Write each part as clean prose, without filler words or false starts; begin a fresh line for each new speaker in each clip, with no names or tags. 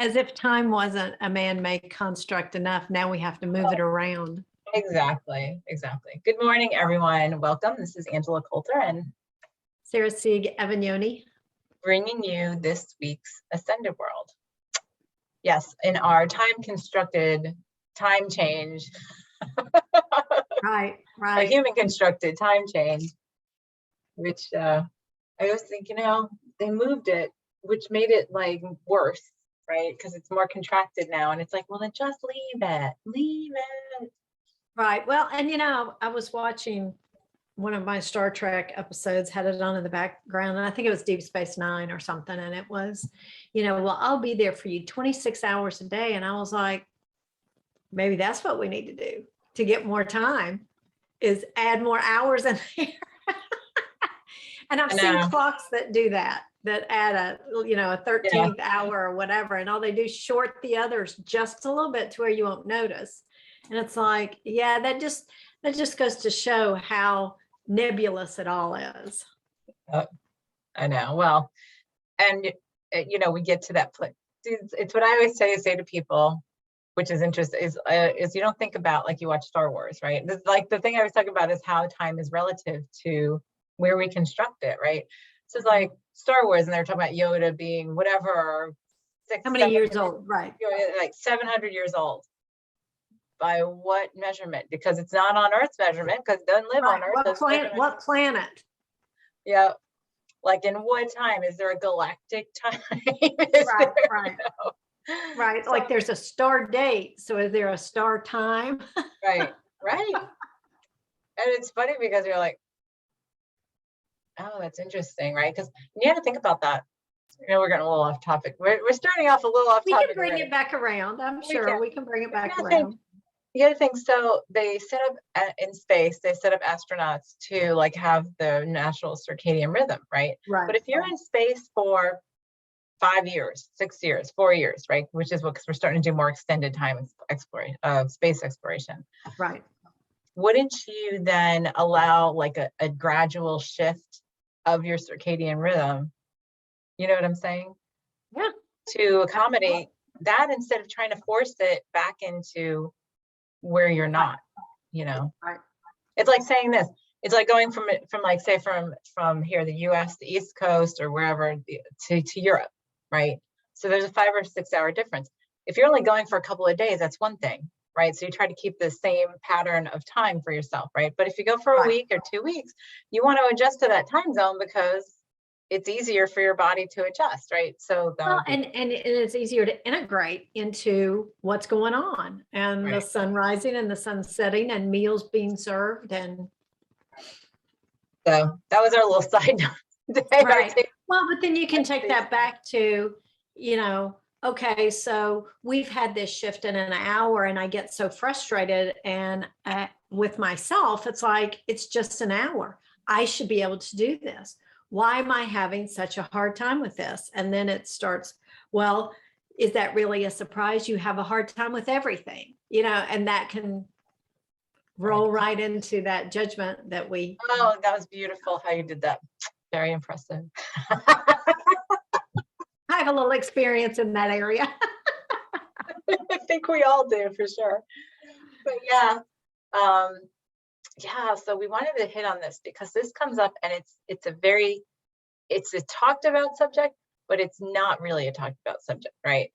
As if time wasn't a man-made construct enough, now we have to move it around.
Exactly. Good morning, everyone. Welcome. This is Angela Coulter and
Sarah Sieg Avagnoni.
bringing you this week's Ascended World. Yes, in our time-constructed time change,
Right.
a human-constructed time change, which I was thinking, they moved it, which made it like worse, right? Because it's more contracted now, and it's like, well, then just leave it.
Right. Well, and I was watching one of my Star Trek episodes, had it on in the background, and I think it was Deep Space Nine or something. And it was, well, I'll be there for you 26 hours a day. And I was like, maybe that's what we need to do to get more time, is add more hours in there. And I've seen clocks that do that add a 13th hour or whatever. And all they do is short the others just a little bit to where you won't notice. And it's like, yeah, that just goes to show how nebulous it all is.
I know. Well, and we get to that place. It's what I always say to people, which is interesting, is you don't think about, like, you watch Star Wars, right? This, like, the thing I was talking about is how time is relative to where we construct it, right? So it's like Star Wars, and they're talking about Yoda being whatever,
how many years old, right?
Like 700 years old. By what measurement? Because it's not on Earth's measurement, because it doesn't live on Earth.
What planet?
Yeah. Like, in what time? Is there a galactic time?
Right. So, like, there's a star date. So is there a star time?
Right. And it's funny because you're like, oh, that's interesting, right? Because you have to think about that. We're getting a little off topic. We're starting off a little off topic.
We can bring it back around. I'm sure we can bring it back around.
You got to think. So they set up in space. They set up astronauts to, like, have the natural circadian rhythm, right? But if you're in space for 5 years, 6 years, 4 years, right? Which is what, because we're starting to do more extended time exploration, space exploration.
Right.
Wouldn't you then allow, like, a gradual shift of your circadian rhythm? You know what I'm saying?
Yeah.
To accommodate that, instead of trying to force it back into where you're not,
Right.
It's like saying this. It's like going from like, say, from here, the US, the East Coast or wherever, to Europe, right? So there's a 5 or 6 hour difference. If you're only going for a couple of days, that's one thing, right? So you try to keep the same pattern of time for yourself, right? But if you go for a week or 2 weeks, you want to adjust to that time zone because it's easier for your body to adjust, right? So
and it's easier to integrate into what's going on, and the sun rising and the sun setting and meals being served. And
so that was our little side note today.
Right. Well, but then you can take that back to, okay, so we've had this shift in an hour and I get so frustrated, and with myself, it's like, it's just an hour. I should be able to do this. Why am I having such a hard time with this? And then it starts, well, is that really a surprise? You have a hard time with everything, and that can roll right into that judgment that we.
Oh, that was beautiful how you did that. Very impressive.
I have a little experience in that area.
I think we all do, for sure. But so we wanted to hit on this because this comes up, and it's a talked about subject, but it's not really a talked about subject, right?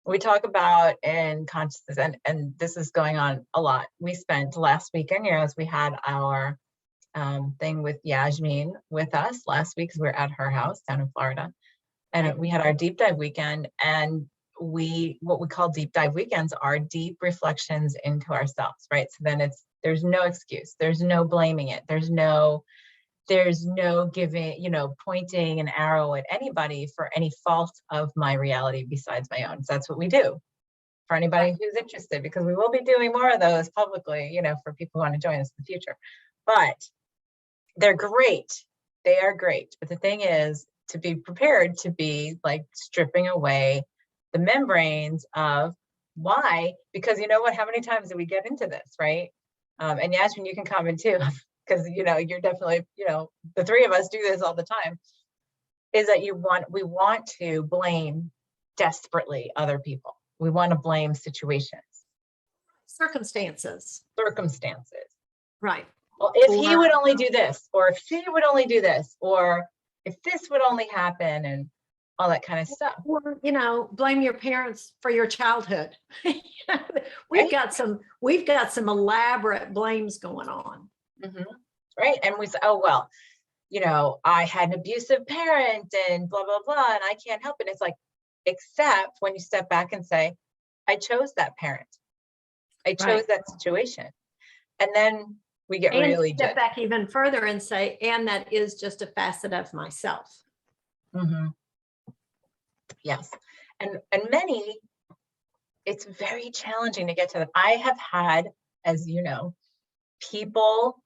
We talk about in consciousness, and this is going on a lot. We spent last weekend, as we had our thing with Yasmin with us last week, because we were at her house down in Florida, and we had our deep dive weekend. And what we call deep dive weekends are deep reflections into ourselves, right? So then there's no excuse, there's no blaming it, there's no giving, pointing an arrow at anybody for any fault of my reality besides my own. So that's what we do for anybody who's interested, because we will be doing more of those publicly, for people who want to join us in the future. But they're great. They are great. But the thing is to be prepared to be, like, stripping away the membranes of why, because how many times do we get into this, right? And Yasmin, you can comment too, because you're definitely, the three of us do this all the time, is that we want to blame desperately other people. We want to blame situations,
Circumstances.
circumstances.
Right.
Well, if he
Or-
would only do this, or if she would only do this, or if this would only happen, and all that kind of stuff.
Or, blame your parents for your childhood.
Right?
We've got some elaborate blames going on.
Mhm. Right. And we say, oh, well, I had an abusive parent and blah, blah, blah, and I can't help it. It's like, except when you step back and say, I chose that parent. I chose
Right.
that situation. And then we get
And
really
step
judgy.
back even further and say, and that is just a facet of myself.
Mhm. Yes. And many, it's very challenging to get to them. I have had, as you know, people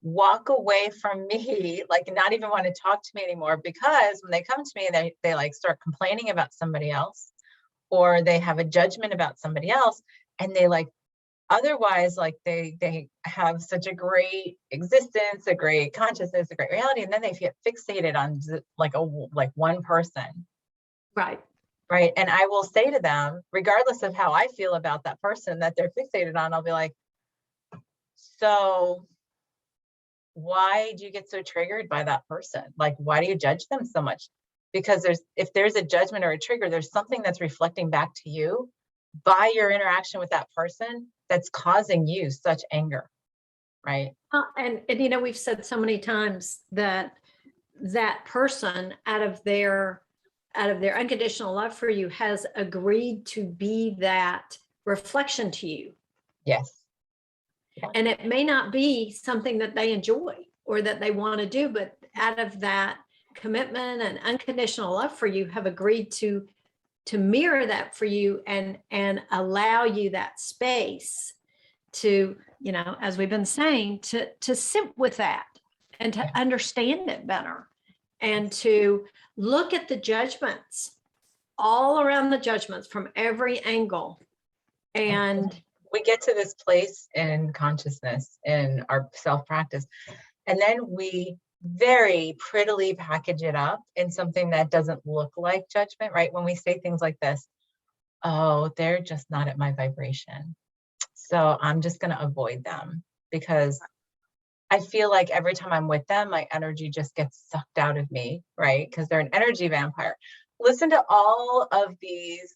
walk away from me, like not even want to talk to me anymore, because when they come to me, they like start complaining about somebody else, or they have a judgment about somebody else, and they like, otherwise, like they have such a great existence, a great consciousness, a great reality, and then they get fixated on like one person.
Right.
Right. And I will say to them, regardless of how I feel about that person that they're fixated on, I'll be like, so why do you get so triggered by that person? Like, why do you judge them so much? Because if there's a judgment or a trigger, there's something that's reflecting back to you by your interaction with that person that's causing you such anger. Right.
And we've said so many times that person out of their unconditional love for you has agreed to be that reflection to you.
Yes.
Yeah. And it may not be something that they enjoy or that they want to do, but out of that commitment and unconditional love for you, have agreed to mirror that for you and allow you that space to, as we've been saying, to sit with that and to understand it better, and to look at the judgments, all around the judgments from every angle. And
we get to this place in consciousness in our self-practice, and then we very prettily package it up in something that doesn't look like judgment, right? When we say things like this, oh, they're just not at my vibration, so I'm just going to avoid them, because I feel like every time I'm with them, my energy just gets sucked out of me, right? Because they're an energy vampire. Listen to all of these,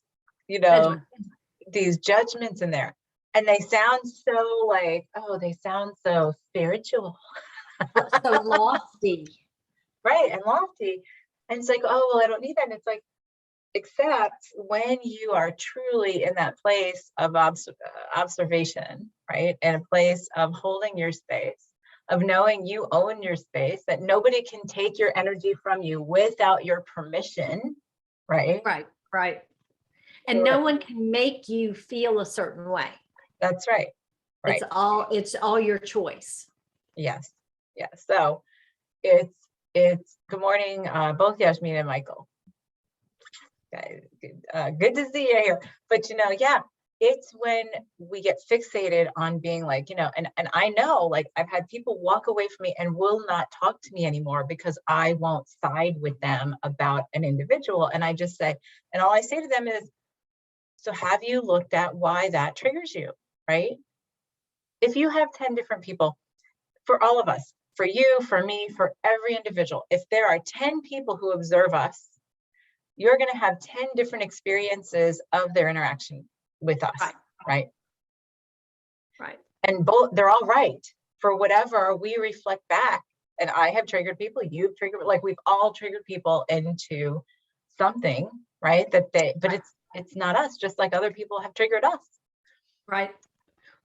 these judgments in there. And they sound so like, oh, they sound so spiritual.
So lofty.
Right, and lofty. And it's like, oh, well, I don't need that. And it's like, except when you are truly in that place of observation, right? And a place of holding your space, of knowing you own your space, that nobody can take your energy from you without your permission, right?
Right. And no one can make you feel a certain way.
That's right. Right.
It's all your choice.
Yes. So it's good morning, both Yasmin and Michael. Good to see you here. But it's when we get fixated on being like, and I know, like, I've had people walk away from me and will not talk to me anymore because I won't side with them about an individual. And I just say, and all I say to them is, so have you looked at why that triggers you, right? If you have 10 different people, for all of us, for you, for me, for every individual, if there are 10 people who observe us, you're going to have 10 different experiences of their interaction with us, right? And they're all right for whatever we reflect back. And I have triggered people, you've triggered, like we've all triggered people into something, right? But it's not us, just like other people have triggered us.
Right.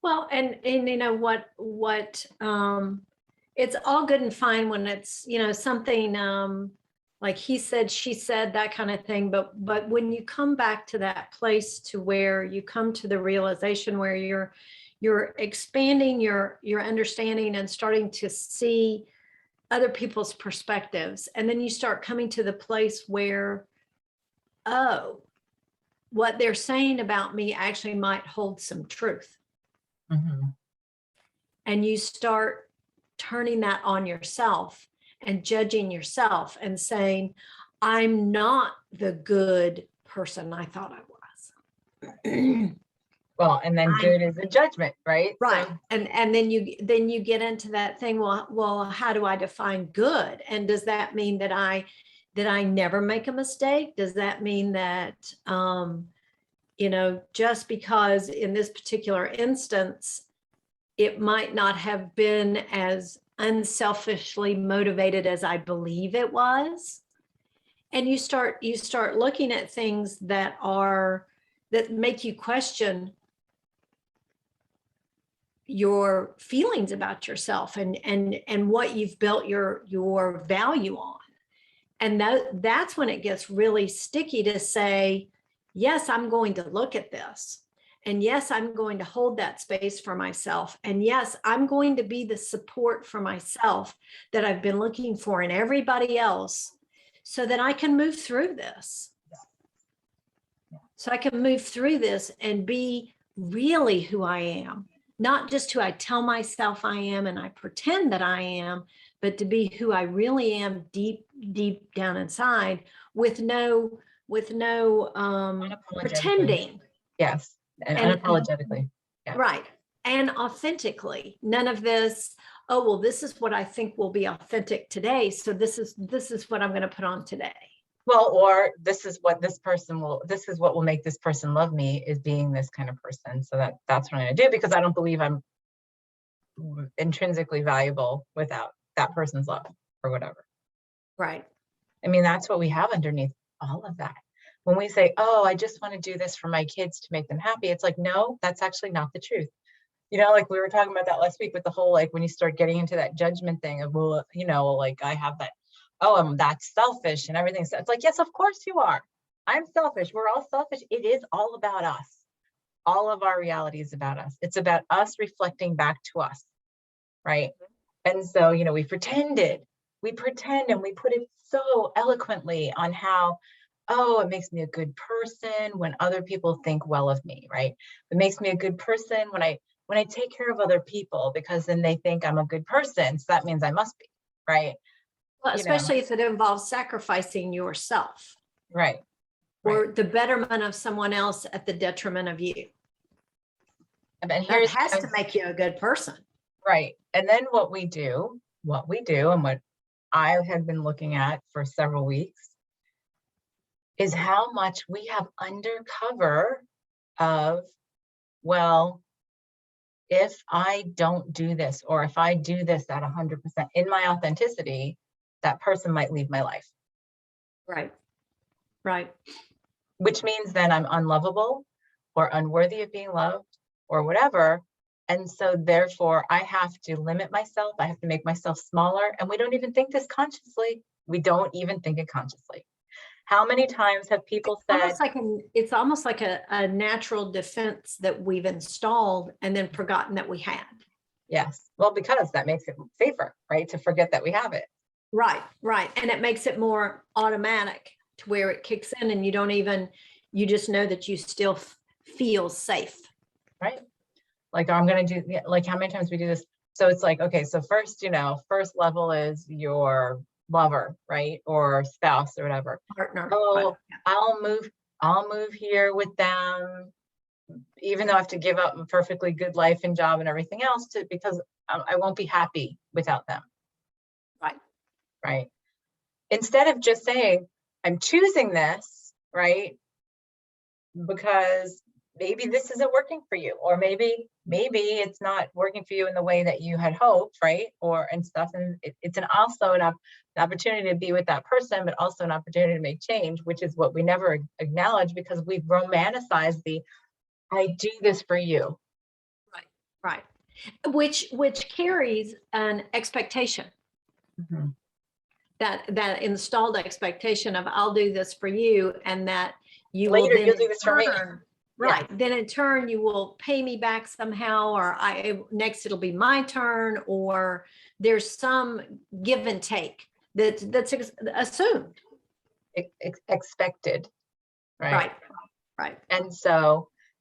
Well, and it's all good and fine when it's, something like he said, she said, that kind of thing. But when you come back to that place to where you come to the realization where you're expanding your understanding and starting to see other people's perspectives, and then you start coming to the place where, oh, what they're saying about me actually might hold some truth.
Mm-hmm.
And you start turning that on yourself and judging yourself and saying, I'm not the good person I thought I was.
Well, and then good is a judgment, right?
Right.
So,
And then you get into that thing, well, how do I define good? And does that mean that I never make a mistake? Does that mean that just because in this particular instance, it might not have been as unselfishly motivated as I believe it was? And you start looking at things that make you question your feelings about yourself and what you've built your value on. And that's when it gets really sticky to say, yes, I'm going to look at this. And yes, I'm going to hold that space for myself. And yes, I'm going to be the support for myself that I've been looking for in everybody else so that I can move through this. So I can move through this and be really who I am, not just who I tell myself I am and I pretend that I am, but to be who I really am deep, deep down inside with no pretending.
Yes. And unapologetically. Yeah.
Right. And authentically. None of this, oh, well, this is what I think will be authentic today. So this is what I'm going to put on today.
Well, or this is what will make this person love me, is being this kind of person. So that's what I'm going to do, because I don't believe I'm intrinsically valuable without that person's love or whatever.
Right.
I mean, that's what we have underneath all of that. When we say, oh, I just want to do this for my kids to make them happy, it's like, no, that's actually not the truth. Like we were talking about that last week with the whole, like, when you start getting into that judgment thing of, well, like I have that, oh, that's selfish and everything. So it's like, yes, of course you are. I'm selfish. We're all selfish. It is all about us. All of our reality is about us. It's about us reflecting back to us. Right. And so, we pretend and we put it so eloquently on how, oh, it makes me a good person when other people think well of me, right? It makes me a good person when I take care of other people, because then they think I'm a good person. So that means I must be, right?
Well, especially if it involves sacrificing yourself.
Right.
Or the betterment of someone else at the detriment of you.
And
that has to make you a good person.
Right. And then what we do, and what I have been looking at for several weeks, is how much we have undercover of, well, if I don't do this, or if I do this at 100% in my authenticity, that person might leave my life.
Right. Right.
Which means then I'm unlovable or unworthy of being loved or whatever. And so therefore I have to limit myself. I have to make myself smaller. And we don't even think this consciously. We don't even think it consciously. How many times have people said,
it's almost like a natural defense that we've installed and then forgotten that we had.
Yes. Well, because that makes it safer, right? To forget that we have it.
Right. Right. And it makes it more automatic to where it kicks in and you just know that you still feel safe.
Right. Like, I'm going to do, like, how many times we do this? So it's like, okay, so first level is your lover, right? Or spouse or whatever.
Partner.
Oh, right. I'll move here with them, even though I have to give up a perfectly good life and job and everything else because I won't be happy without them.
Right.
Right. Instead of just saying, I'm choosing this, right? Because maybe this isn't working for you, or maybe it's not working for you in the way that you had hoped, right? And stuff. And it's also an opportunity to be with that person, but also an opportunity to make change, which is what we never acknowledge because we've romanticized I do this for you.
Right. Which carries an expectation.
Mm-hmm.
That installed expectation of I'll do this for you, and that you
later
will then
you'll do this for me.
Right. Yeah. Then in turn you will pay me back somehow, or next it'll be my turn, or there's some give and take that's assumed.
Expected. Right.
Right.
And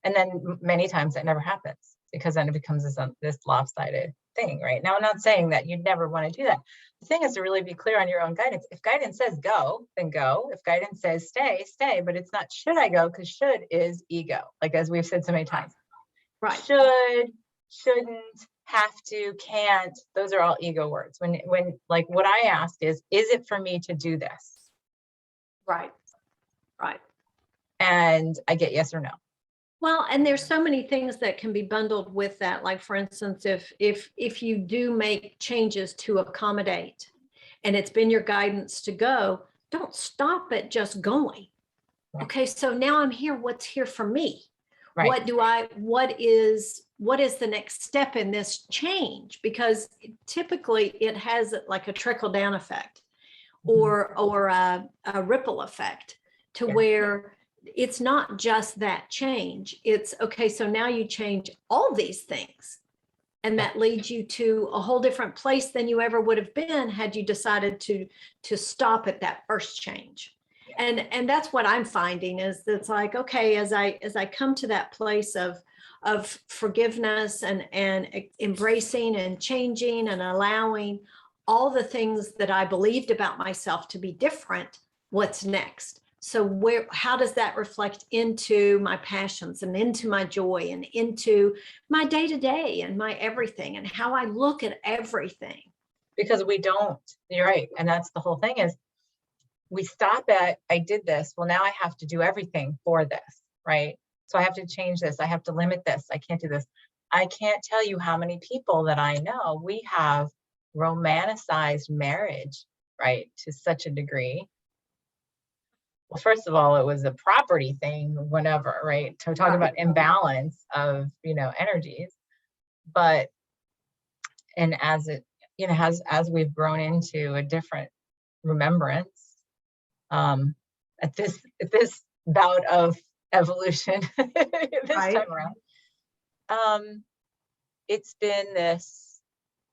then many times that never happens. because then it becomes this lopsided thing, right? Now, I'm not saying that you'd never want to do that. The thing is to really be clear on your own guidance. If guidance says go, then go. If guidance says stay, stay. But it's not should I go, because should is ego, like as we've said so many times.
Right.
Should, shouldn't, have to, can't. Those are all ego words. When like what I ask is it for me to do this?
Right. Right.
And I get yes or no.
Well, and there's so many things that can be bundled with that. Like, for instance, if you do make changes to accommodate and it's been your guidance to go, don't stop at just going.
Right.
Okay, so now I'm here. What's here for me?
Right.
What is the next step in this change? Because typically it has like a trickle down effect or a ripple effect to where it's not just that change. It's okay. So now you change all these things and that leads you to a whole different place than you ever would have been had you decided to stop at that first change. And that's what I'm finding is it's like, okay, as I come to that place of forgiveness and embracing and changing and allowing all the things that I believed about myself to be different, what's next? So how does that reflect into my passions and into my joy and into my day-to-day and my everything and how I look at everything?
Because we don't, you're right. And that's the whole thing is we stop at, I did this. Well, now I have to do everything for this, right? So I have to change this. I have to limit this. I can't do this. I can't tell you how many people that I know, we have romanticized marriage, right? To such a degree. Well, first of all, it was a property thing, whatever, right? To talk about imbalance of, energies. But, and as it, as we've grown into a different remembrance, at this bout of evolution, this time around, it's been this,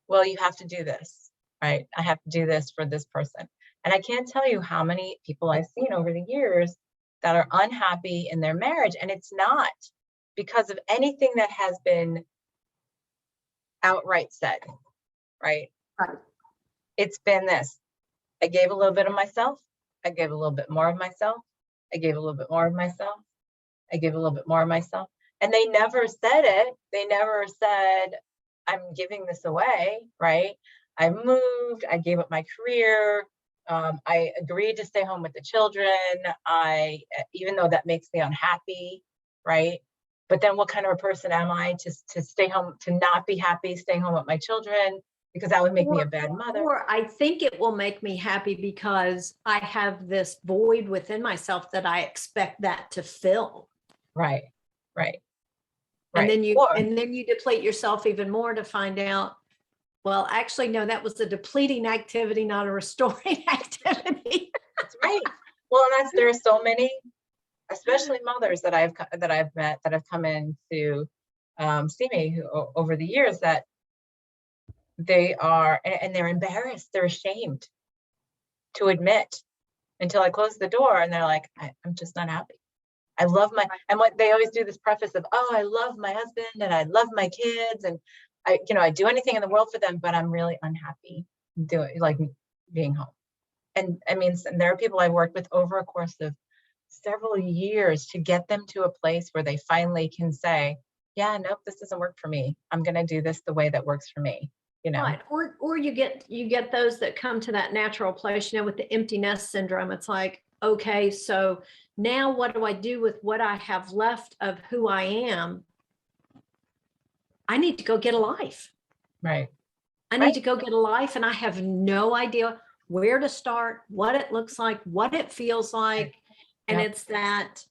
well, you have to do this, right? I have to do this for this person. And I can't tell you how many people I've seen over the years that are unhappy in their marriage. And it's not because of anything that has been outright said, right? It's been this. I gave a little bit of myself. I gave a little bit more of myself. I gave a little bit more of myself. I gave a little bit more of myself. And they never said it. They never said, I'm giving this away, right? I moved, I gave up my career. I agreed to stay home with the children. Even though that makes me unhappy, right? But then what kind of a person am I to stay home, to not be happy, staying home with my children? Because that would make me a bad mother.
Or I think it will make me happy because I have this void within myself that I expect that to fill. Right. And then you deplete yourself even more to find out, well, actually, no, that was a depleting activity, not a restoring activity.
That's right. Well, and there are so many, especially mothers that I've met that have come in to see me over the years that they are, and they're embarrassed, they're ashamed to admit until I close the door and they're like, I'm just not happy. I love and what they always do this preface of, oh, I love my husband and I love my kids and I do anything in the world for them, but I'm really unhappy being home. And I mean, there are people I worked with over a course of several years to get them to a place where they finally can say, yeah, nope, this doesn't work for me. I'm going to do this the way that works for me.
Right. Or you get those that come to that natural place, with the empty nest syndrome. It's like, okay, so now what do I do with what I have left of who I am? I need to go get a life.
Right.
I need to go get a life, and I have no idea where to start, what it looks like, what it feels like. And it's that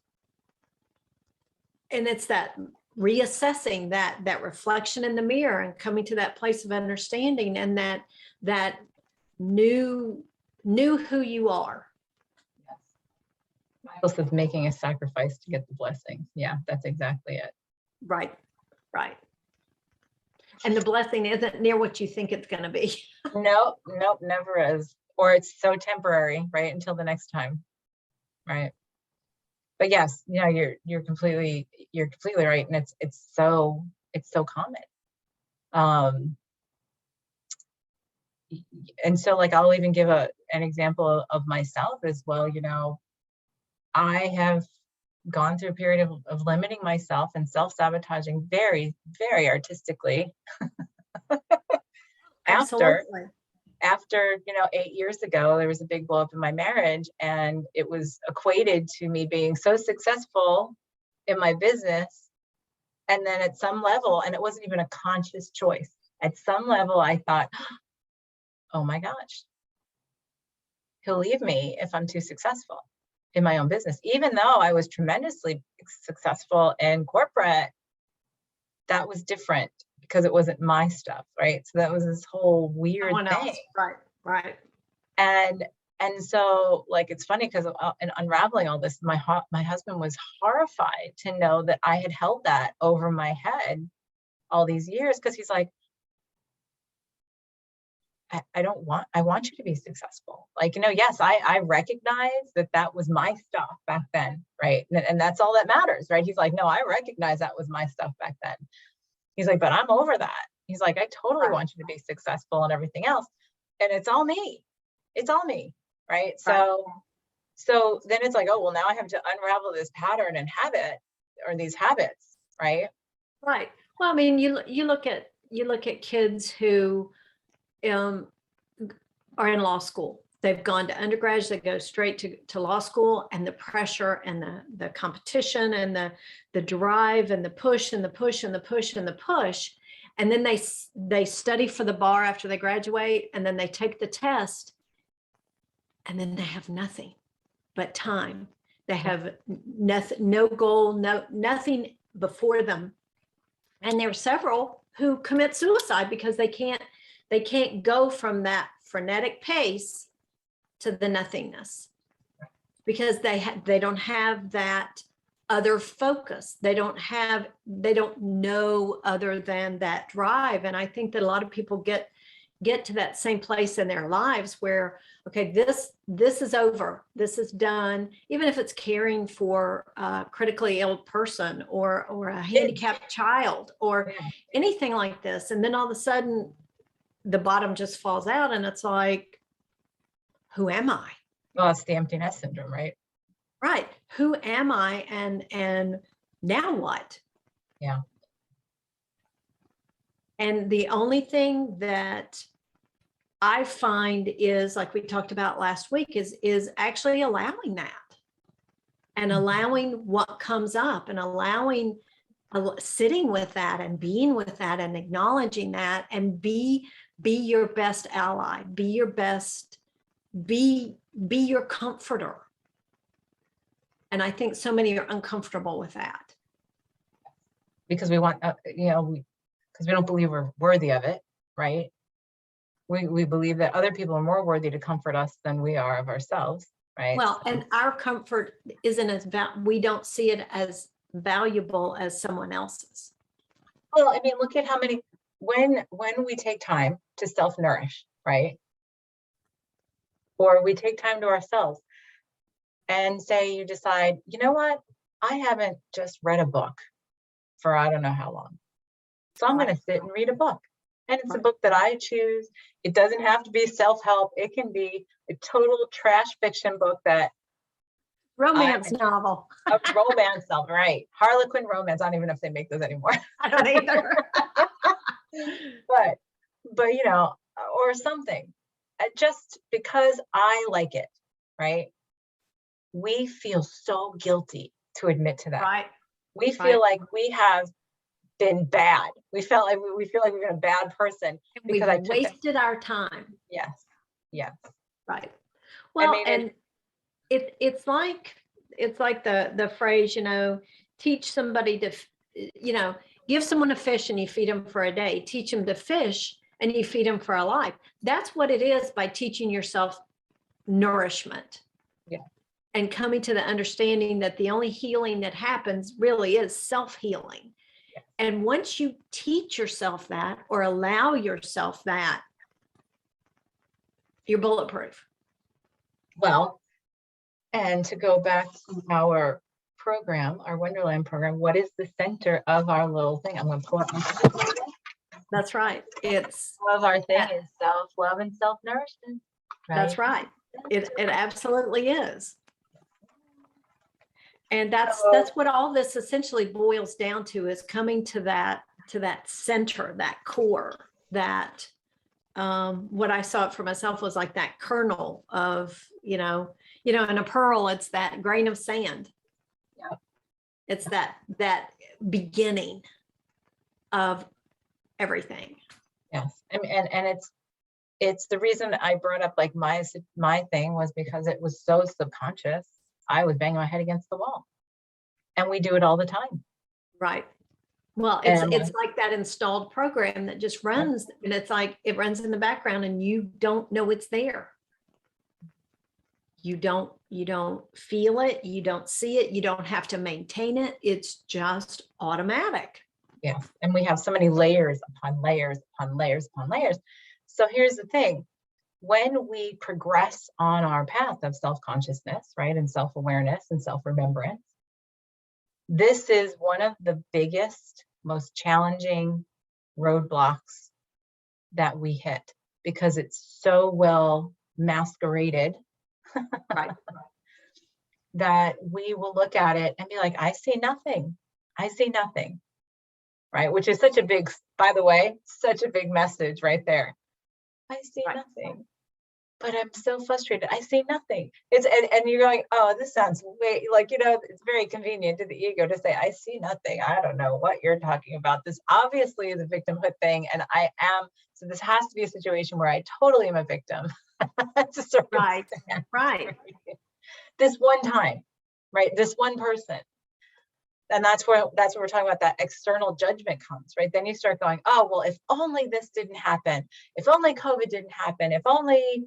reassessing that reflection in the mirror and coming to that place of understanding and that knew who you are.
Yes. Of making a sacrifice to get the blessing. Yeah, that's exactly it.
Right. And the blessing isn't near what you think it's going to be.
Nope, never is. Or it's so temporary, right? Until the next time. Right. But yes, you're completely right. And it's so it's so common. And so like, I'll even give an example of myself as well. You know, I have gone through a period of limiting myself and self-sabotaging very, very artistically after
Absolutely.
you know, 8 years ago, there was a big blow up in my marriage, and it was equated to me being so successful in my business. And then at some level, and it wasn't even a conscious choice, at some level I thought, oh my gosh, he'll leave me if I'm too successful in my own business. Even though I was tremendously successful in corporate, that was different because it wasn't my stuff, right? So that was this whole weird
Someone
thing.
else. Right. Right.
And so like, it's funny because in unraveling all this, my husband was horrified to know that I had held that over my head all these years, because he's like, I want you to be successful. Like, you know, yes, I recognize that was my stuff back then, right? And that's all that matters, right? He's like, no, I recognize that was my stuff back then. He's like, but I'm over that. He's like, I totally
Right.
want you to be successful and everything else. And it's all me. It's all me, right?
Right.
So then it's like, oh, well, now I have to unravel this pattern and habit, or these habits, right?
Right. Well, I mean, you look at kids who are in law school. They've gone to undergrads, they go straight to law school, and the pressure and the competition and the drive and the push and the push and the push and the push. And then they study for the bar after they graduate, and then they take the test, and then they have nothing but time. They have nothing, no goal, nothing before them. And there are several who commit suicide because they can't go from that frenetic pace to the nothingness, because they don't have that other focus. They don't know other than that drive. And I think that a lot of people get to that same place in their lives where, okay, this is over, this is done, even if it's caring for a critically ill person or a handicapped child or anything like this. And then all of a sudden the bottom just falls out, and it's like, who am I?
Well, it's the empty nest syndrome, right?
Right. Who am I? And now what?
Yeah.
And the only thing that I find is, like we talked about last week, is actually allowing that, and allowing what comes up, and allowing sitting with that and being with that and acknowledging that, and be your best ally, be your best, be your comforter. And I think so many are uncomfortable with that.
Because we want, you know, because we don't believe we're worthy of it, right? We believe that other people are more worthy to comfort us than we are of ourselves, right?
Well, and our comfort isn't as we don't see it as valuable as someone else's.
Well, I mean, look at how many, when we take time to self-nourish, right? Or we take time to ourselves and say, you decide, you know what? I haven't just read a book for I don't know how long. So I'm going to sit and read a book. And it's a book that I choose. It doesn't have to be self-help. It can be a total trash fiction book that
Romance novel.
A romance novel, right? Harlequin romance. I don't even know if they make those anymore.
I don't either.
but you know, or something. Just because I like it, right? We feel so guilty to admit to that.
Right.
We feel like we have been bad. We feel like we've been a bad person because I
wasted our time.
Yes. Yes.
Right. Well,
I mean,
and it's like the phrase, you know, teach somebody to, you know, give someone a fish and you feed them for a day. Teach them to fish and you feed them for a life. That's what it is by teaching yourself nourishment.
Yeah.
And coming to the understanding that the only healing that happens really is self-healing. Yeah. And once you teach yourself that, or allow yourself that, you're bulletproof.
Well, and to go back to our program, our Wonderland program, what is the center of our little thing? I'm going to pull up my
That's right. It's
of our thing is self-love and self-nourishment. Right?
That's right. It absolutely is. And that's what all this essentially boils down to, is coming to that center, that core, that what I saw it for myself was like that kernel of, in a pearl, it's that grain of sand.
Yeah.
It's that beginning of everything.
Yes. And it's the reason I brought up like my thing was because it was so subconscious. I was banging my head against the wall, and we do it all the time.
Right. Well, it's like that installed program that just runs, and it's like it runs in the background and you don't know it's there. You don't feel it, you don't see it, you don't have to maintain it. It's just automatic.
Yes. And we have so many layers upon layers upon layers upon layers. So here's the thing. When we progress on our path of self-consciousness, right, and self-awareness and self-remembrance, this is one of the biggest, most challenging roadblocks that we hit, because it's so well masqueraded
Right.
that we will look at it and be like, I see nothing. I see nothing. Right. Which is such a big, by the way, such a big message right there. I see nothing, but I'm so frustrated. I see nothing. And you're going, oh, this sounds way like, it's very convenient to the ego to say, I see nothing. I don't know what you're talking about. This obviously is a victimhood thing. And so this has to be a situation where I totally am a victim.
Right. Right.
This one time, right? This one person. And that's where we're talking about, that external judgment comes, right? Then you start going, oh, well, if only this didn't happen, if only COVID didn't happen, if only,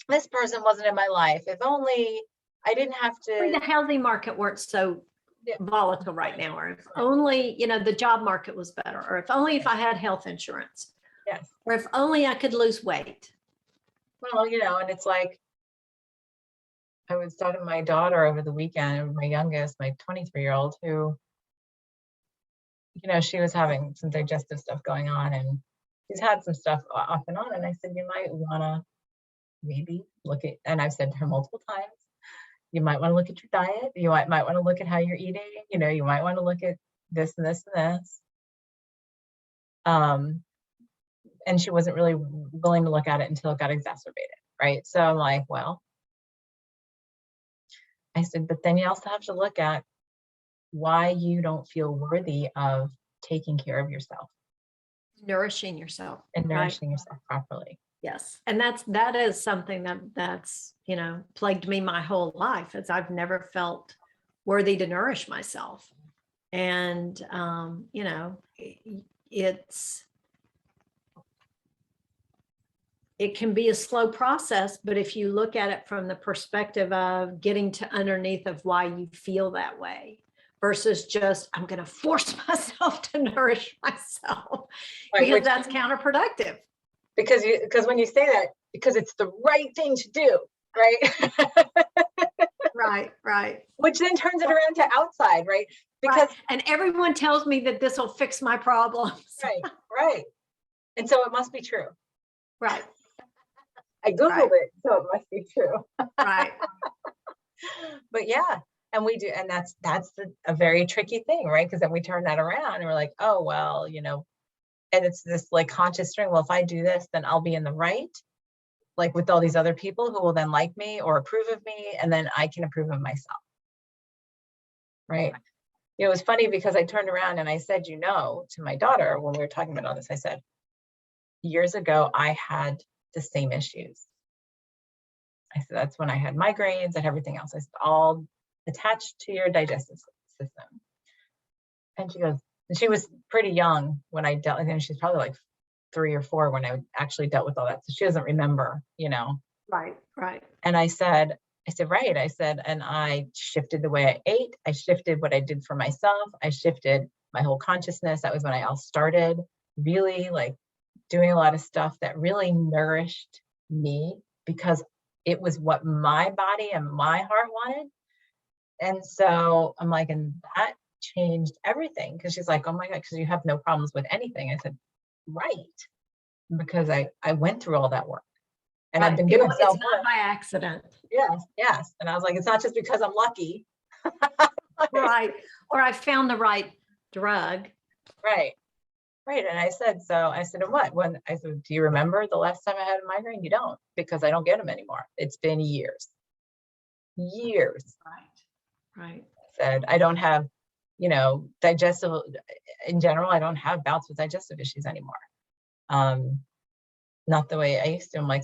this person wasn't in my life, if only I didn't have to.
The housing market weren't so volatile right now, or if only, the job market was better, or if only if I had health insurance.
Yes.
Or if only I could lose weight.
Well, and it's like, I was talking to my daughter over the weekend, my youngest, my 23-year-old, who, she was having some digestive stuff going on, and she's had some stuff off and on. And I said, you might want to maybe look at, and I've said to her multiple times, you might want to look at your diet. You might want to look at how you're eating. You might want to look at this and this and this. And she wasn't really willing to look at it until it got exacerbated, right? So I'm like, well, I said, but then you also have to look at why you don't feel worthy of taking care of yourself.
Nourishing yourself.
And nourishing yourself properly.
Yes. And that is something that's, plagued me my whole life, as I've never felt worthy to nourish myself. And, it can be a slow process, but if you look at it from the perspective of getting to underneath of why you feel that way versus just, I'm going to force myself to nourish myself, right, because that's counterproductive.
Because when you say that, because it's the right thing to do, right?
Right.
Which then turns it around to outside, right? Because
and everyone tells me that this will fix my problems.
Right. And so it must be true.
Right.
I Googled it, so it must be true.
Right.
But yeah, and we do, and that's a very tricky thing, right? Because then we turn that around and we're like, oh, well, and it's this like conscious string. Well, if I do this, then I'll be in the right, like with all these other people who will then like me or approve of me, and then I can approve of myself. Right. It was funny because I turned around and I said, to my daughter when we were talking about all this, I said, years ago, I had the same issues. I said, that's when I had migraines and everything else. I said, all attached to your digestive system. And she goes, and she was pretty young when I dealt with him. She's probably like 3 or 4 when I actually dealt with all that. So she doesn't remember,
Right.
And I said, right. I said, and I shifted the way I ate. I shifted what I did for myself. I shifted my whole consciousness. That was when I all started really like doing a lot of stuff that really nourished me, because it was what my body and my heart wanted. And so I'm like, and that changed everything. Cause she's like, oh my God, because you have no problems with anything. I said, right. Because I went through all that work and I've been doing
It's
self
not
work.
by accident.
Yes, yes. And I was like, it's not just because I'm lucky.
Right. Or I found the right drug.
Right. Right. And I said, and what? When I said, do you remember the last time I had a migraine? You don't, because I don't get them anymore. It's been years. Years.
Right.
I said, I don't have, digestive, in general, I don't have bouts with digestive issues anymore. Not the way I used to. I'm like,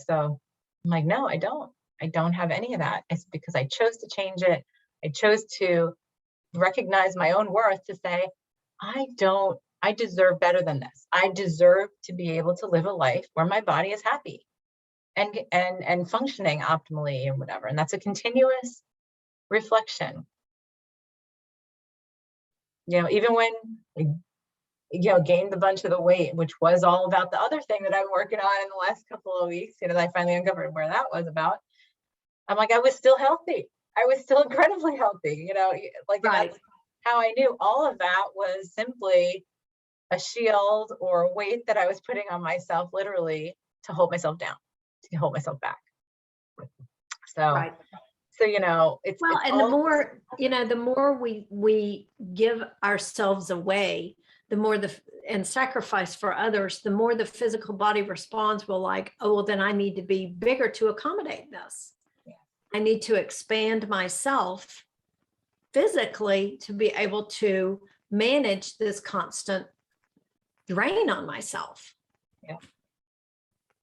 no, I don't have any of that. It's because I chose to change it. I chose to recognize my own worth to say, I deserve better than this. I deserve to be able to live a life where my body is happy and functioning optimally and whatever. And that's a continuous reflection. Even when gained a bunch of the weight, which was all about the other thing that I'm working on in the last couple of weeks, that I finally uncovered where that was about. I'm like, I was still healthy. I was still incredibly healthy, like
Right.
That's how I knew all of that was simply a shield or a weight that I was putting on myself, literally to hold myself down, to hold myself back. So,
right.
So,
Well, and the more we give ourselves away, the more and sacrifice for others, the more the physical body responds. Well, like, oh, well, then I need to be bigger to accommodate this.
Yeah.
I need to expand myself physically to be able to manage this constant drain on myself.
Yeah.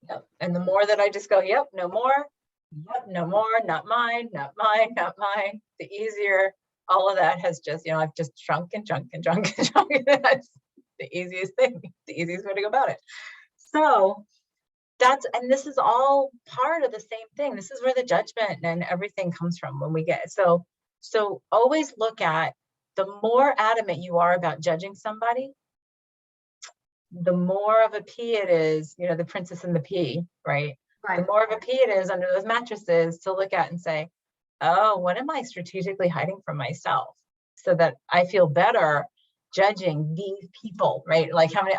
Yep. And the more that I just go, yep, no more. Yep, no more, not mine, not mine, not mine. The easier all of that has just, I've just shrunk and shrunk and shrunk and shrunk. That's the easiest thing, the easiest way to go about it. So and this is all part of the same thing. This is where the judgment and everything comes from when we get, so always look at, the more adamant you are about judging somebody, the more of a pea it is, the princess and the pea, right?
Right.
The more of a pea it is under those mattresses to look at and say, oh, what am I strategically hiding from myself so that I feel better judging these people, right? Like how many,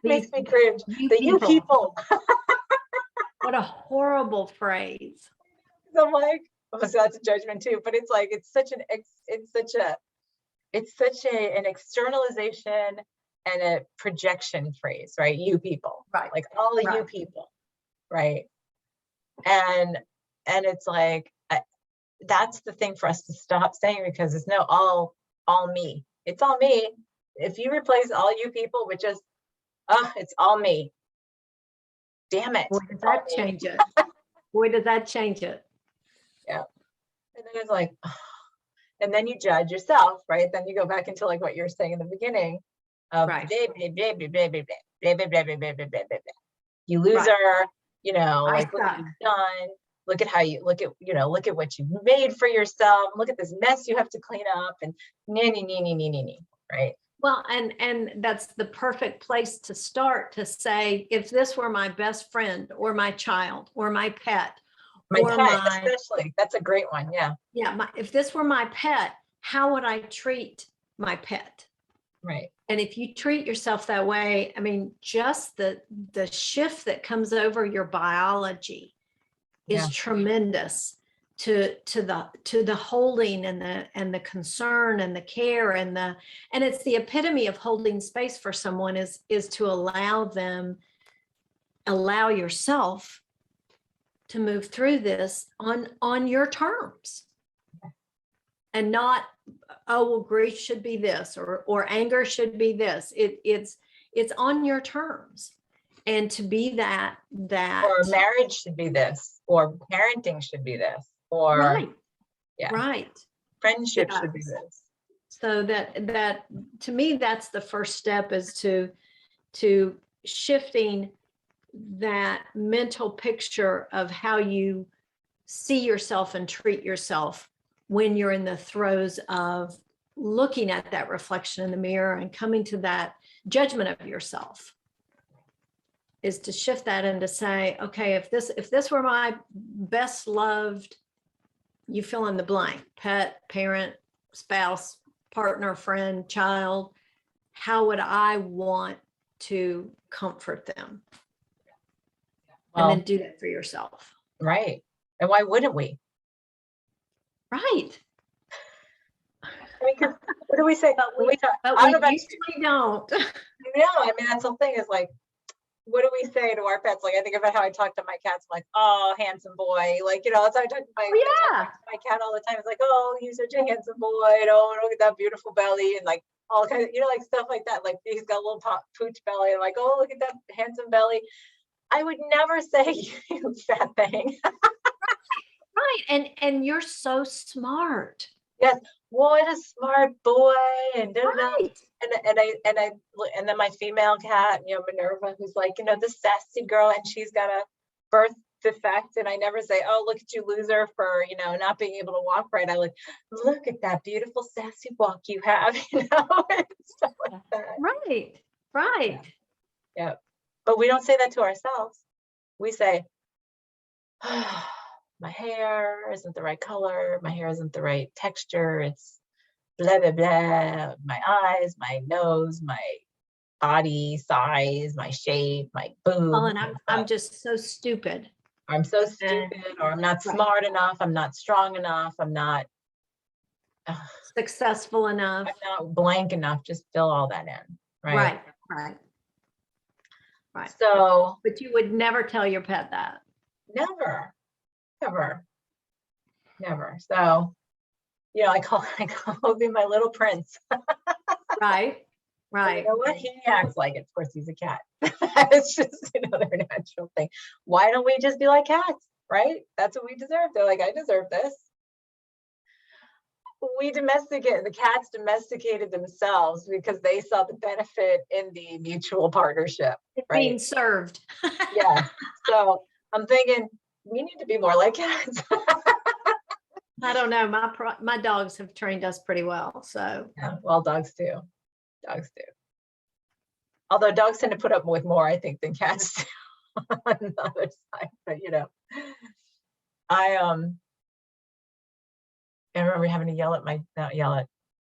makes me cringe. You people.
What a horrible phrase.
I'm like, oh, so that's a judgment too, but it's like, it's such an externalization and a projection phrase, right? You people,
right?
Like all of you people, right? And it's like, that's the thing for us to stop saying, because it's all me. It's all me. If you replace all you people with just, it's all me. Damn it.
Boy, does that change it? Boy, does that change it?
Yeah. And then it's like, and then you judge yourself, right? Then you go back into like what you were saying in the beginning. You loser, like what you've done. Look at how you look at what you've made for yourself. Look at this mess you have to clean up, and right?
Well, and that's the perfect place to start, to say, if this were my best friend or my child or my pet,
especially, that's a great one. Yeah.
If this were my pet, how would I treat my pet?
Right.
And if you treat yourself that way, I mean, just the shift that comes over your biology is tremendous to the holding and the concern and the care and it's the epitome of holding space for someone is to allow yourself to move through this on your terms, and not, oh, well, grief should be this, or anger should be this. It's on your terms, and to be that
or marriage should be this, or parenting should be this, or friendship should be this.
So that to me, that's the first step, is to shifting that mental picture of how you see yourself and treat yourself when you're in the throes of looking at that reflection in the mirror and coming to that judgment of yourself, is to shift that and to say, okay, if this were my best loved you fill in the blank, pet, parent, spouse, partner, friend, child, how would I want to comfort them? And
Well,
then do that for yourself.
right. And why wouldn't we?
Right.
I mean, 'cause what do we say?
But
When
we,
talk,
but
I don't
we
know about
usually don't.
you. No, I mean, that's the thing is like, what do we say to our pets? Like, I think about how I talk to my cats. I'm like, oh, handsome boy. Like, you know, that's how I talk to
Oh, yeah.
my cat all the time. It's like, oh, you're such a handsome boy. And, oh, look at that beautiful belly. And like, all kinds of, you know, like stuff like that. Like, he's got a little pooch belly. And like, oh, look at that handsome belly. I would never say, you fat thing.
Right. And you're so smart.
Yes, what a smart boy. And da, da, da.
Right.
And then my female cat, you know, Minerva, who's like, you know, the sassy girl, and she's got a birth defect. And I never say, oh, look at you, loser, for, you know, not being able to walk right. I like, look at that beautiful sassy walk you have, you know, and stuff like that.
Right. Right.
Yeah. But we don't say that to ourselves. We say, oh, my hair isn't the right color. My hair isn't the right texture. It's blah, blah, blah. My eyes, my nose, my body size, my shape, my boob.
Well, and I'm just so stupid.
I'm so stupid, or I'm not smart enough. I'm not strong enough. I'm not
Successful enough.
I'm not blank enough. Just fill all that in. Right.
Right. Right. Right.
So
But you would never tell your pet that.
never, never, never. So, you know, I call him my little prince.
Right. Right.
You know what? He acts like it. Of course, he's a cat. It's just, you know, their natural thing. Why don't we just be like cats? Right? That's what we deserve. They're like, I deserve this. The cats domesticated themselves because they saw the benefit in the mutual partnership.
It's
Right?
being served.
Yeah. So I'm thinking we need to be more like cats.
I don't know. My dogs have trained us pretty well. So
Yeah, well, dogs do. Dogs do. Although dogs tend to put up with more, I think, than cats do on the other side. But you know, I remember having to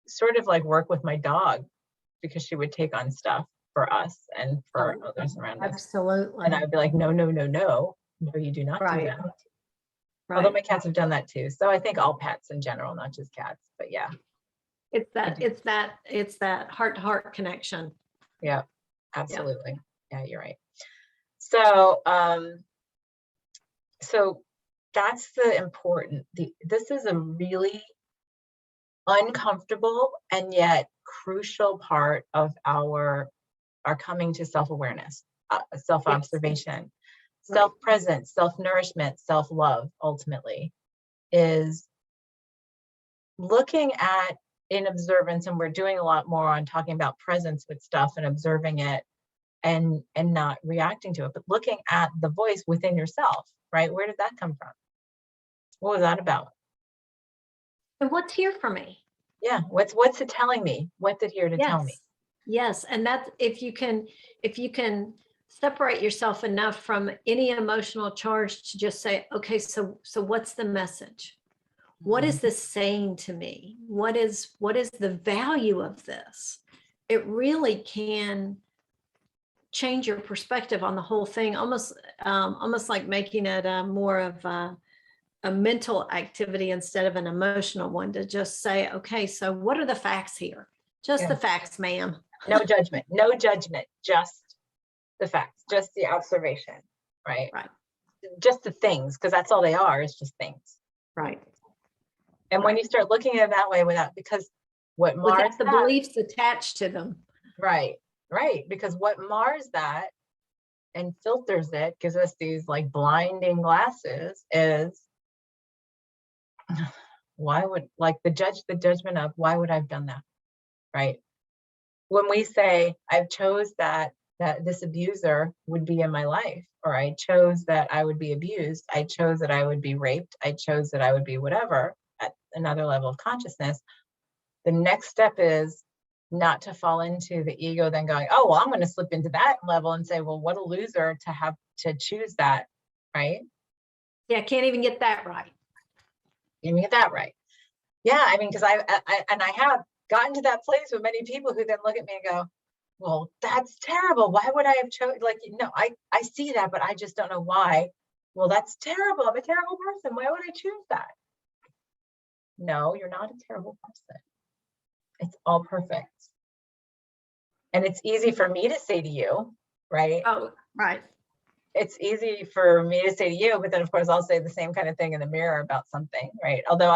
sort of like work with my dog because she would take on stuff for us and for others around us.
absolutely.
And I would be like, no, no, no, no, no, you do not do
Right.
that.
Right.
Although my cats have done that too. So I think all pets in general, not just cats, but yeah.
It's that heart to heart connection.
Yeah, absolutely. Yeah, you're right. So, so that's this is a really uncomfortable and yet crucial part of our coming to self-awareness, self-observation, self-presence, self-nourishment, self-love, ultimately, is looking at in observance. And we're doing a lot more on talking about presence with stuff and observing it and not reacting to it, but looking at the voice within yourself, right? Where did that come from? What was that about?
And what's here for me?
Yeah, what's it telling me? What's it here to tell me?
Yes. And that's if you can separate yourself enough from any emotional charge to just say, okay, so what's the message? What is this saying to me? What is the value of this? It really can change your perspective on the whole thing, almost like making it more of a mental activity instead of an emotional one, to just say, okay, so what are the facts here? Just the facts, ma'am.
No judgment, no judgment, just the facts, just the observation, right?
Right.
Just the things, because that's all they are, is just things.
Right.
And when you start looking at it that way, because what mars
the beliefs attached to them.
Right, because what mars that and filters it, gives us these like blinding glasses, is why would, like, the judgment of why would I've done that, right? When we say I've chose that this abuser would be in my life, or I chose that I would be abused, I chose that I would be raped, I chose that I would be whatever, at another level of consciousness, the next step is not to fall into the ego then going, oh, well, I'm going to slip into that level and say, well, what a loser to have to choose that, right?
Yeah, can't even get that right.
Let me get that right. Yeah, I mean, because I have gotten to that place with many people who then look at me and go, well, that's terrible. Why would I have chosen? Like, no, I see that, but I just don't know why. Well, that's terrible. I'm a terrible person. Why would I choose that? No, you're not a terrible person. It's all perfect. And it's easy for me to say to you, right?
Oh, right.
It's easy for me to say to you, but then of course I'll say the same kind of thing in the mirror about something, right? Although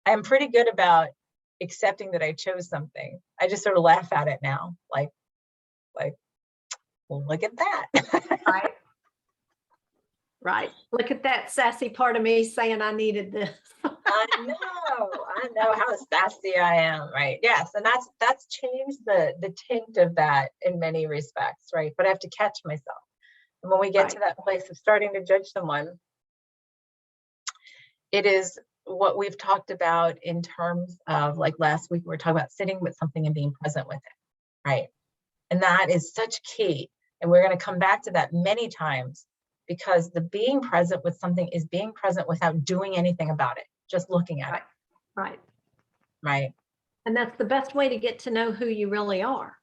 I'm pretty good about accepting that I chose something. I just sort of laugh at it now, like, well, look at that.
Right. Right. Look at that sassy part of me saying I needed this.
I know how sassy I am, right? Yes, and that's changed the tint of that in many respects, right? But I have to catch myself. And when we get to that place of starting to judge someone, it is what we've talked about in terms of, like last week, we were talking about sitting with something and being present with it, right? And that is such key. And we're going to come back to that many times, because the being present with something is being present without doing anything about it, just looking at it.
Right.
Right.
And that's the best way to get to know who you really are,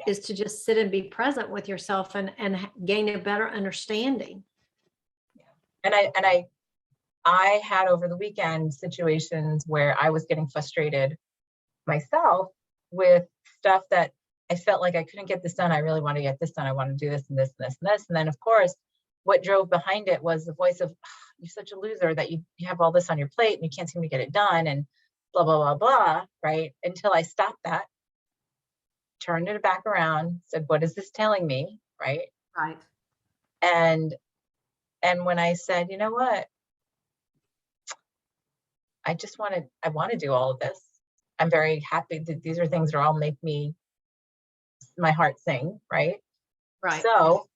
is to just sit and be present with yourself and gain a better understanding.
And I had over the weekend situations where I was getting frustrated myself with stuff that I felt like I couldn't get this done. I really want to get this done. I want to do this and this and this and this. And then of course, what drove behind it was the voice of, oh, you're such a loser that you have all this on your plate and you can't seem to get it done, and blah, blah, blah, blah, right? Until I stopped that, turned it back around, said, what is this telling me, right?
Right.
And when I said, you know what, I want to do all of this. I'm very happy that these are things that all make my heart sing, right?
Right.
So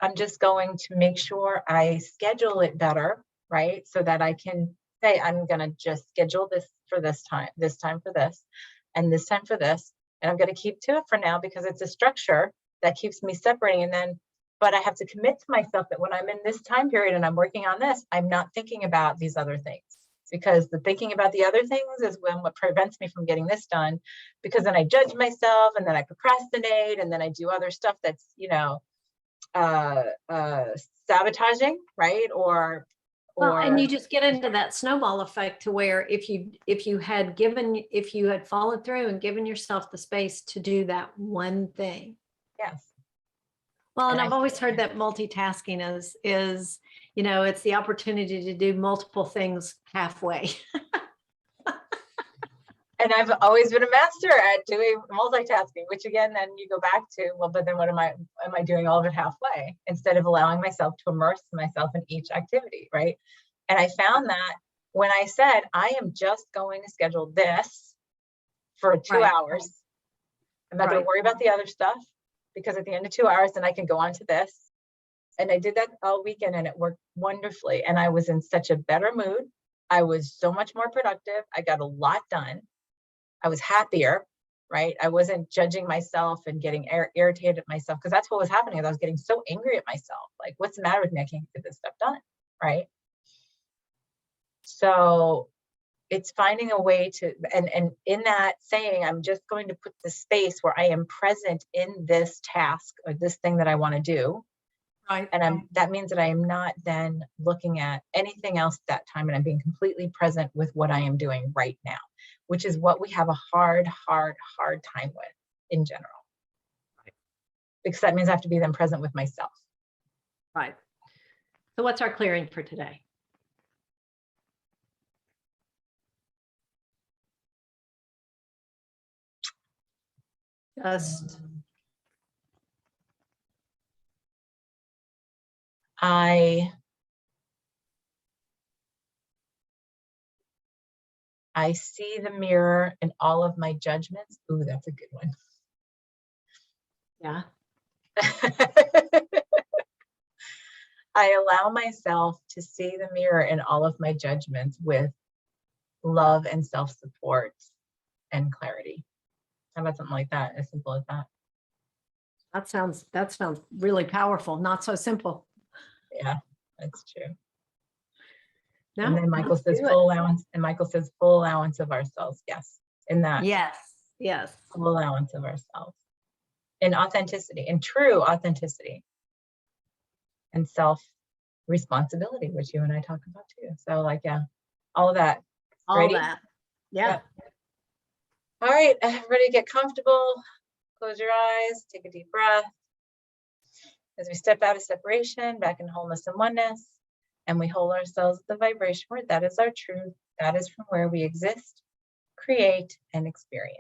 I'm just going to make sure I schedule it better, right? So that I can say, I'm going to just schedule this for this time for this, and this time for this. And I'm going to keep to it for now because it's a structure that keeps me separating. But I have to commit to myself that when I'm in this time period and I'm working on this, I'm not thinking about these other things, because the thinking about the other things is what prevents me from getting this done, because then I judge myself and then I procrastinate and then I do other stuff that's, sabotaging, right? Or
and you just get into that snowball effect to where if you had followed through and given yourself the space to do that one thing.
Yes.
Well, and I've always heard that multitasking is, it's the opportunity to do multiple things halfway.
And I've always been a master at doing multitasking, which again, then you go back to, well, but then what am I doing all of it halfway instead of allowing myself to immerse myself in each activity, right? And I found that when I said, I am just going to schedule this for 2 hours, I'm not going to worry about the other stuff, because at the end of 2 hours, then I can go on to this. And I did that all weekend and it worked wonderfully. And I was in such a better mood. I was so much more productive. I got a lot done. I was happier, right? I wasn't judging myself and getting irritated at myself, because that's what was happening. I was getting so angry at myself. Like, what's the matter with me? I can't get this stuff done, right? So it's finding a way to, and in that saying, I'm just going to put the space where I am present in this task or this thing that I want to do.
Right.
And that means that I am not then looking at anything else at that time, and I'm being completely present with what I am doing right now, which is what we have a hard time with in general. Right. Because that means I have to be then present with myself.
Right. So what's our clearing for today? Just
I see the mirror in all of my judgments. Ooh, that's a good one.
Yeah.
I allow myself to see the mirror in all of my judgments with love and self-support and clarity. How about something like that? As simple as that.
That sounds really powerful. Not so simple.
Yeah, that's true. And
No,
then Michael
let's
says
do it.
full allowance, and Michael says full allowance of ourselves. Yes, in that
Yes, yes.
full allowance of ourselves. In authenticity, in true authenticity. And self responsibility, which you and I talk about too. So like, yeah, all of that.
All
Ready?
that. Yeah.
Yep. All right, everybody get comfortable. Close your eyes, take a deep breath. As we step out of separation, back in wholeness and oneness, and we hold ourselves at the vibration where that is our truth. That is from where we exist, create, and experience.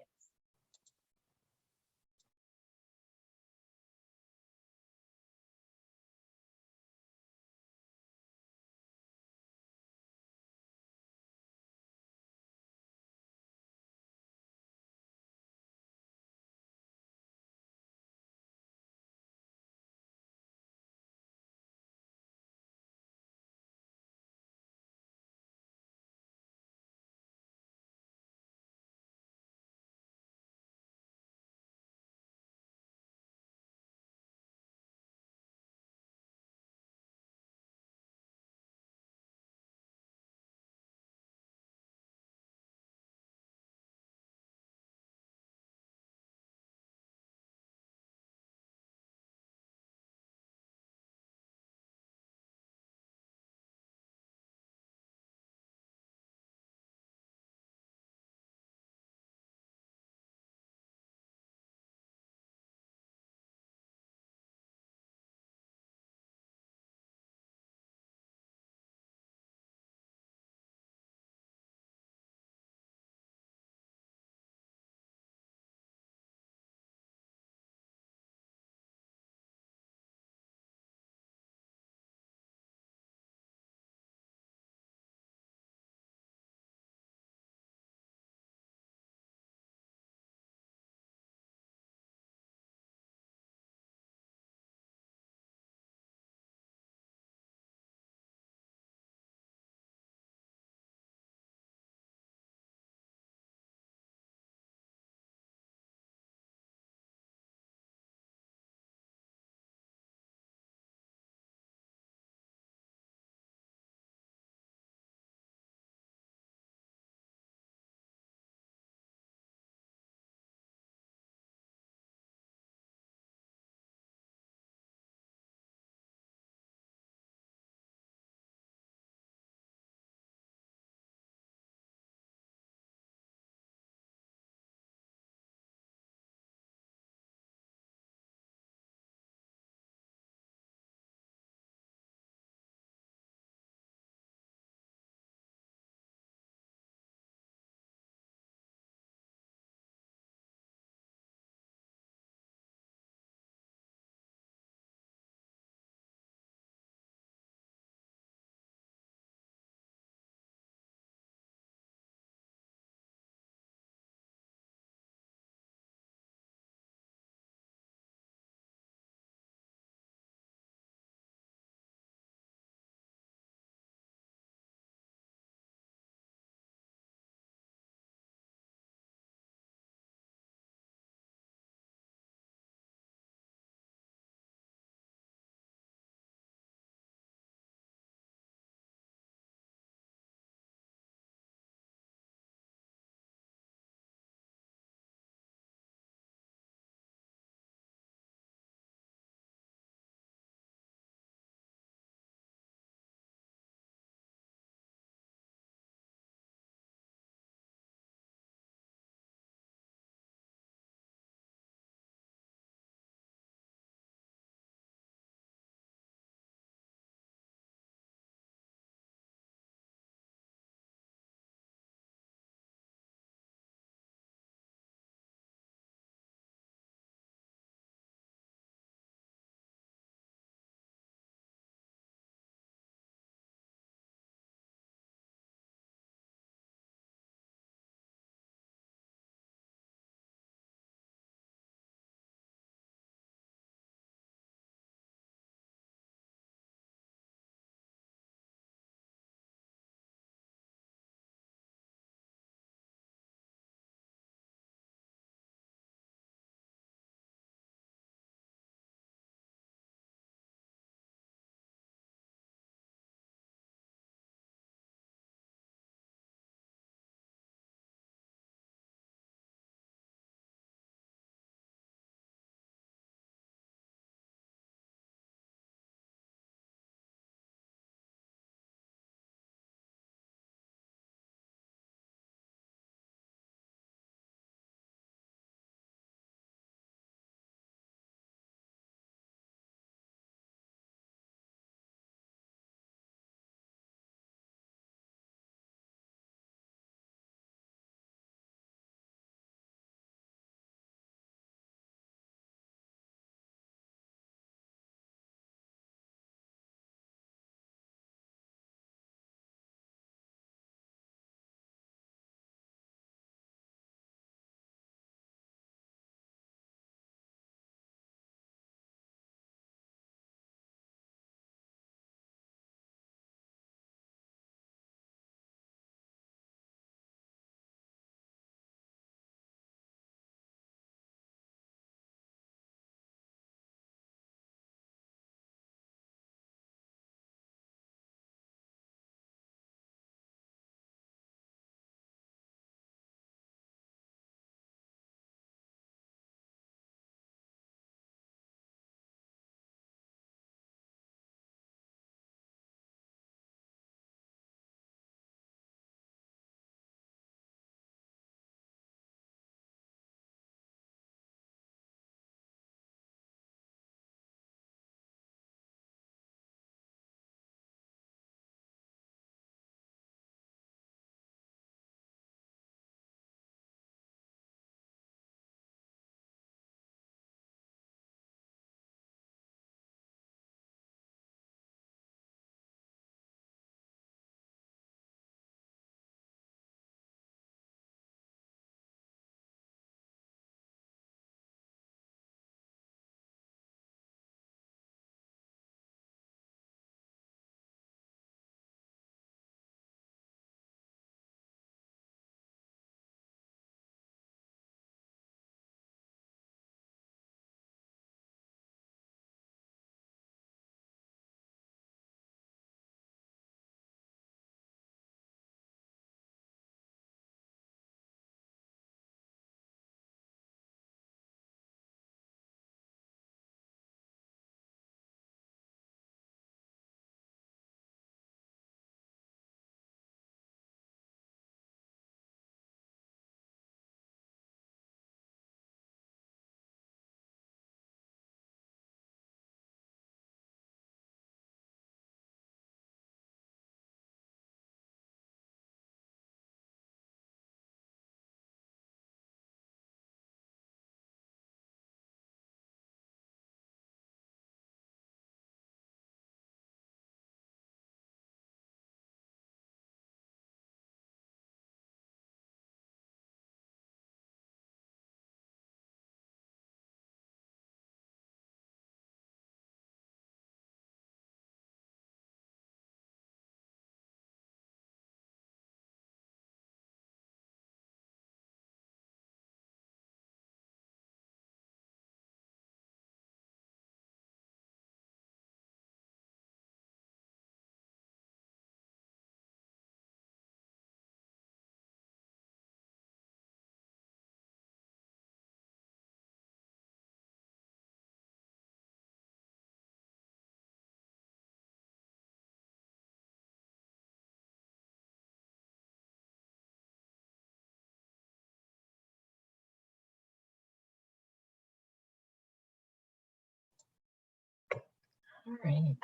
All right.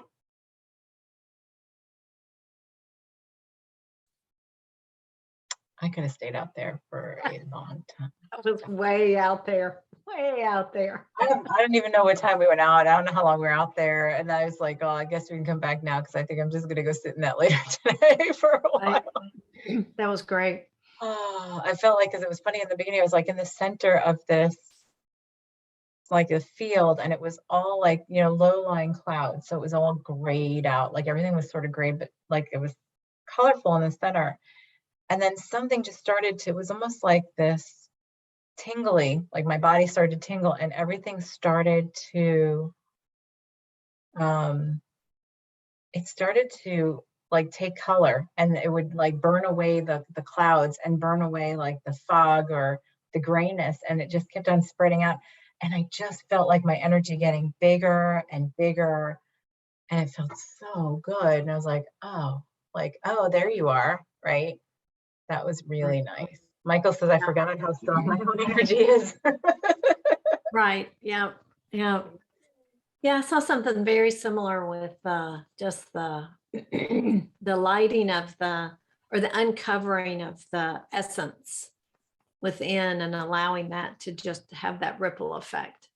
I could have stayed out there for a long time.
That was way out there, way out there.
I don't even know what time we went out. I don't know how long we were out there. And I was like, oh, I guess we can come back now because I think I'm just going to go sit in that later today for a while.
That was great.
Oh, I felt like, because it was funny in the beginning, I was like in the center of this, like a field, and it was all like, you know, low-lying clouds. So it was all grayed out. Like everything was sort of gray, but like it was colorful in the center. And then something just started to, it was almost like this tingly, like my body started to tingle and everything started to, it started to like take color, and it would like burn away the clouds and burn away like the fog or the grayness, and it just kept on spreading out. And I just felt like my energy getting bigger and bigger, and it felt so good. And I was like, oh, there you are, right? That was really nice. Michael says, I forgot how strong my own energy is.
Right. Yeah. Yeah. Yeah. I saw something very similar with just the the lighting of or the uncovering of the essence within and allowing that to just have that ripple effect.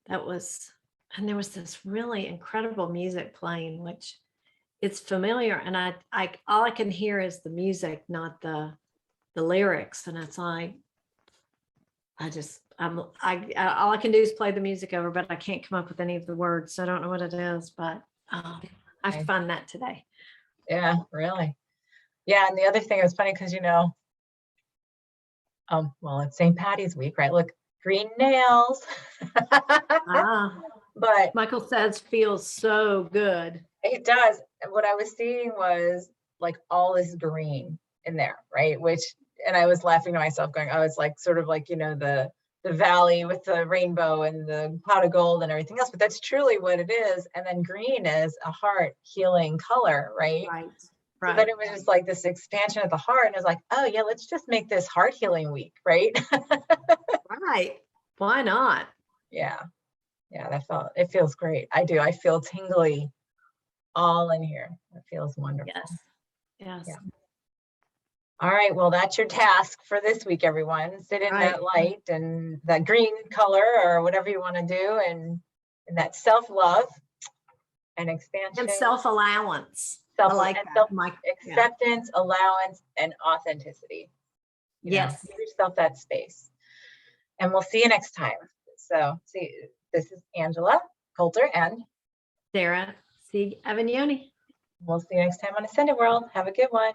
That was, and there was this really incredible music playing, which it's familiar. And I all I can hear is the music, not the lyrics. And it's like, all I can do is play the music over, but I can't come up with any of the words. So I don't know what it is, but I found that today.
Yeah, really. Yeah, and the other thing, it was funny because, you know, well, it's St. Patty's week, right? Look, green nails. But
Michael says feels so good.
it does. What I was seeing was like all this green in there, right? And I was laughing to myself going, oh, it's like sort of like, you know, the valley with the rainbow and the pot of gold and everything else, but that's truly what it is. And then green is a heart healing color, right?
Right.
So then it was just like this expansion of the heart, and I was like, oh yeah, let's just make this heart healing week, right?
Right. Why not?
Yeah. It feels great. I do. I feel tingly all in here. It feels wonderful.
Yes. Yes.
Yeah. All right. Well, that's your task for this week, everyone. Sit in that light and that green color or whatever you want to do, and that self-love and expansion.
And self-allowance. I like that.
Acceptance, allowance, and authenticity.
Yes.
Give yourself that space. And we'll see you next time. So this is Angela Coulter and
Sarah C. Avignoni.
We'll see you next time on Ascended World. Have a good one.